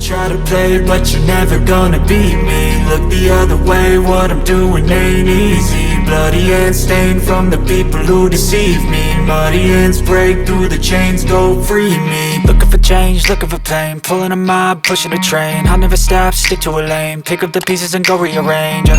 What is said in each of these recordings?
Try to play it, but you're never gonna beat me. Look the other way, what I'm doing ain't easy. Bloody hands stained from the people who deceive me. Muddy hands break through the chains, go free me. Looking for change, looking for pain, pulling a mob, pushing a train. I'll never stop, stick to a lane, pick up the pieces and go rearrange.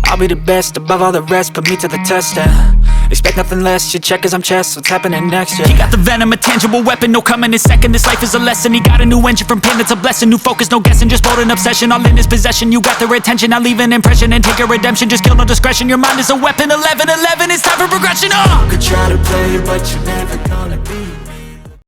I'll be the best above all the rest, put me to the test and expect nothing less, you check as I'm chess, what's happening next, yeah. He got the venom, a tangible weapon, no coming in second. This life is a lesson, he got a new engine from pain, it's a blessing. New focus, no guessing, just bold and obsession, all in his possession. You got their attention, I'll leave an impression and take a redemption. Just kill, no discretion, your mind is a weapon. 11-11, it's time for progression, Could try to play it, but you're never gonna beat me.